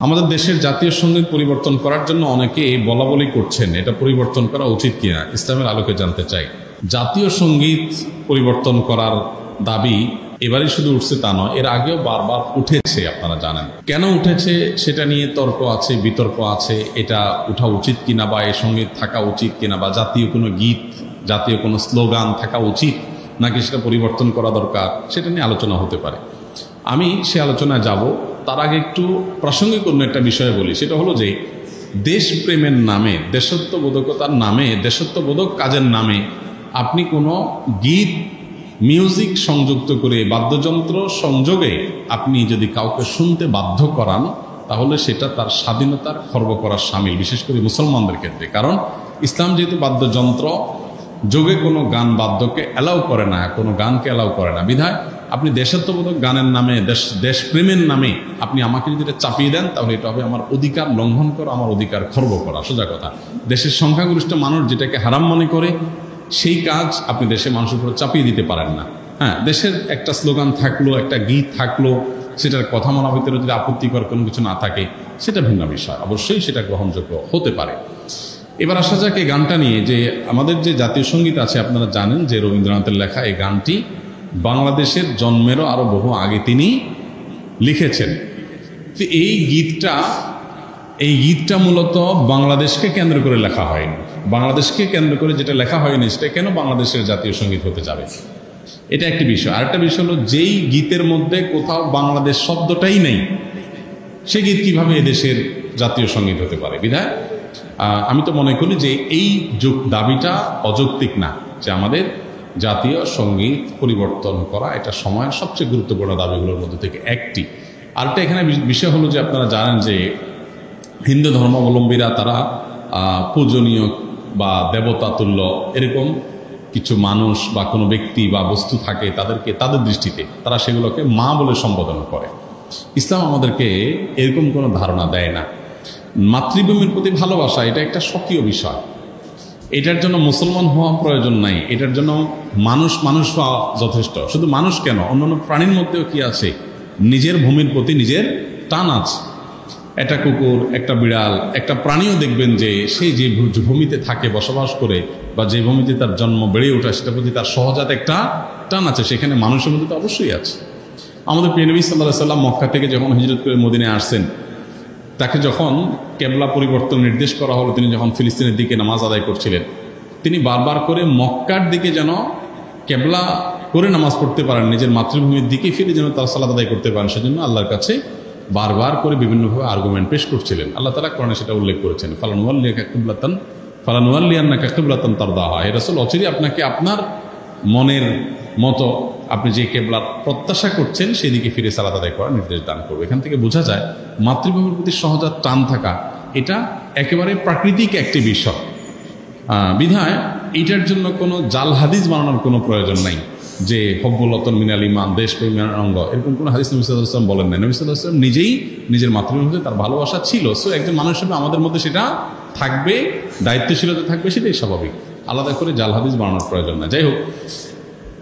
আমাদের দেশের জাতীয় সঙ্গীত পরিবর্তন করার জন্য অনেকে বলা বলি করছেন, এটা পরিবর্তন করা উচিত কিনা ইসলামের আলোকে জানতে চাই। জাতীয় সঙ্গীত পরিবর্তন করার দাবি এবারই শুধু উঠছে তা নয়, এর আগেও বারবার উঠেছে, আপনারা জানেন। কেন উঠেছে সেটা নিয়ে তর্ক আছে, বিতর্ক আছে, এটা উঠা উচিত কিনা বা এই সঙ্গীত থাকা উচিত কিনা, বা জাতীয় কোনো গীত, জাতীয় কোনো স্লোগান থাকা উচিত নাকি সেটা পরিবর্তন করা দরকার, সেটা নিয়ে আলোচনা হতে পারে। আমি সে আলোচনায় যাব, তার আগে একটু প্রাসঙ্গিক অন্য একটা বিষয়ে বলি। সেটা হলো যে দেশপ্রেমের নামে, দেশত্ববোধকতার নামে, দেশত্ববোধক কাজের নামে আপনি কোনো গীত, মিউজিক সংযুক্ত করে, বাদ্যযন্ত্র সংযোগে আপনি যদি কাউকে শুনতে বাধ্য করান, তাহলে সেটা তার স্বাধীনতার খর্ব করার শামিল, বিশেষ করে মুসলমানদের ক্ষেত্রে। কারণ ইসলাম যেহেতু বাদ্যযন্ত্র যোগে কোনো গান বাদ্যকে অ্যালাউ করে না, কোনো গানকে অ্যালাউ করে না, বিধায় আপনি দেশাত্মবোধক গানের নামে, দেশপ্রেমের নামে আপনি আমাকে যদি এটা চাপিয়ে দেন, তাহলে এটা হবে আমার অধিকার লঙ্ঘন করা, আমার অধিকার খর্ব করা। সোজা কথা, দেশের সংখ্যাগরিষ্ঠ মানুষ যেটাকে হারাম মনে করে সেই কাজ আপনি দেশের মানুষের উপর চাপিয়ে দিতে পারেন না। হ্যাঁ, দেশের একটা স্লোগান থাকলো, একটা গীত থাকলো, সেটার কথা মানার ভিতরে যদি আপত্তিকর কোনো কিছু না থাকে, সেটা ভিন্ন বিষয়, অবশ্যই সেটা গ্রহণযোগ্য হতে পারে। এবার আসা যাক এই গানটা নিয়ে, যে আমাদের যে জাতীয় সঙ্গীত আছে, আপনারা জানেন যে রবীন্দ্রনাথের লেখা এই গানটি বাংলাদেশের জন্মেরও আরো বহু আগে তিনি লিখেছেন। তো এই গীতটা মূলত বাংলাদেশকে কেন্দ্র করে লেখা হয়নি। বাংলাদেশকে কেন্দ্র করে যেটা লেখা হয়নি, সেটা কেন বাংলাদেশের জাতীয় সঙ্গীত হতে যাবে, এটা একটি বিষয়। আরেকটা বিষয় হলো, যেই গীতের মধ্যে কোথাও বাংলাদেশ শব্দটাই নেই, সে গীত কিভাবে এদেশের জাতীয় সঙ্গীত হতে পারে? বিধায় আমি তো মনে করি যে এই দাবিটা অযৌক্তিক না, যে আমাদের জাতীয় সঙ্গীত পরিবর্তন করা এটা সময়ের সবচেয়ে গুরুত্বপূর্ণ দাবিগুলোর মধ্যে থেকে একটি। আরেকটা এখানে বিষয় হলো যে আপনারা জানেন যে হিন্দু ধর্মাবলম্বীরা তারা পূজনীয় বা দেবতা তুল্য এরকম কিছু মানুষ বা কোনো ব্যক্তি বা বস্তু থাকে, তাদেরকে তাদের দৃষ্টিতে তারা সেগুলোকে মা বলে সম্বোধন করে। ইসলাম আমাদেরকে এরকম কোনো ধারণা দেয় না। মাতৃভূমির প্রতি ভালোবাসা এটা একটা স্বকীয় বিষয়, এটার জন্য মুসলমান হওয়া প্রয়োজন নাই, এটার জন্য মানুষ হওয়া যথেষ্ট। শুধু মানুষ কেন, অন্যান্য প্রাণীর মধ্যেও কি আছে, নিজের ভূমির প্রতি নিজের টান আছে। একটা কুকুর, একটা বিড়াল, একটা প্রাণীও দেখবেন যে সে যে ভূমিতে থাকে, বসবাস করে, বা যে ভূমিতে তার জন্ম বেড়ে ওঠা, সেটার প্রতি তার সহজাত একটা টান আছে। সেখানে মানুষের মধ্যে তো অবশ্যই আছে। আমাদের প্রিয় নবী সাল্লাল্লাহু আলাইহি ওয়াসাল্লাম মক্কা থেকে যখন হিজরত করে মদিনায় আসছেন, তাকে যখন কেবলা পরিবর্তন নির্দেশ করা হলো, তিনি যখন ফিলিস্তিনের দিকে নামাজ আদায় করছিলেন, তিনি বারবার করে মক্কার দিকে যেন কেবলা করে নামাজ পড়তে পারেন, নিজের মাতৃভূমির দিকে ফিরে যেন তার সালাত আদায় করতে পারেন, সেজন্য আল্লাহর কাছে বারবার করে বিভিন্নভাবে আর্গুমেন্ট পেশ করছিলেন। আল্লাহ তাআলা কোরআনে সেটা উল্লেখ করেছেন, ফালানুওয়াল্লিয়ান্নাকা কিবলাতান তারদাহা। হে রাসূল, অচিরেই আপনাকে আপনার মনের মতো আপনি যে কেবলার প্রত্যাশা করছেন সেদিকে ফিরে সালাত আদায় করার নির্দেশ দান করবে। এখান থেকে বোঝা যায় মাতৃভূমির প্রতি সহজাত টান থাকা এটা একেবারে প্রাকৃতিক একটি বিষয়। বিধায় এইটার জন্য কোনো জাল হাদিস বানানোর কোনো প্রয়োজন নাই, যে হব্বুলতন মিনাল ইমান, দেশপ্রেমের অঙ্গ, এরকম কোনো হাদিস নবী সাল্লাল্লাহু আলাইহি ওয়াসাল্লাম বলেন না। নবী সাল্লাল্লাহু আলাইহি ওয়াসাল্লাম নিজেই নিজের মাতৃভূমির মধ্যে তার ভালোবাসা ছিল। সো একজন মানুষ হিসেবে আমাদের মধ্যে সেটা থাকবে, দায়িত্বশীলতা থাকবে, সেটাই স্বাভাবিক। আলাদা করে জাল হাদিস বানানোর প্রয়োজন না। যাই হোক,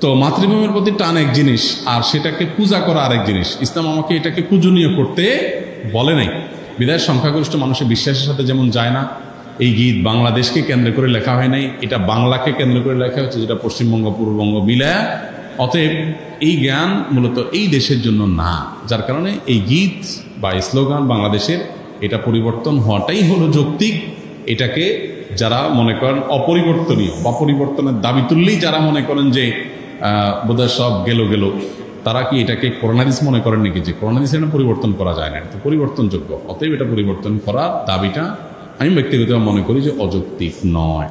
তো মাতৃভূমির প্রতি টান এক জিনিস, আর সেটাকে পূজা করা আরেক জিনিস। ইসলাম আমাকে এটাকে পূজনীয় করতে বলে নাই। বিদায় সংখ্যাগরিষ্ঠ মানুষের বিশ্বাসের সাথে যেমন যায় না, এই গীত বাংলাদেশকে কেন্দ্র করে লেখা হয় নাই, এটা বাংলাকে কেন্দ্র করে লেখা হচ্ছে, যেটা পশ্চিমবঙ্গ পূর্ববঙ্গ মিলায়া। অতএব এই জ্ঞান মূলত এই দেশের জন্য না, যার কারণে এই গীত বা স্লোগান বাংলাদেশের এটা পরিবর্তন হওয়াটাই হলো যৌক্তিক। এটাকে যারা মনে করেন অপরিবর্তনীয় বা পরিবর্তনের দাবি তুললেই যারা মনে করেন যে বোধহয় সব গেল, তারা কি এটাকে কোরআন হাদিস মনে করেন নাকি যে কোরআন হাদিস এটা পরিবর্তন করা যায় না? এটা পরিবর্তনযোগ্য। অতএব এটা পরিবর্তন করার দাবিটা আমি ব্যক্তিগতভাবে মনে করি যে অযৌক্তিক নয়।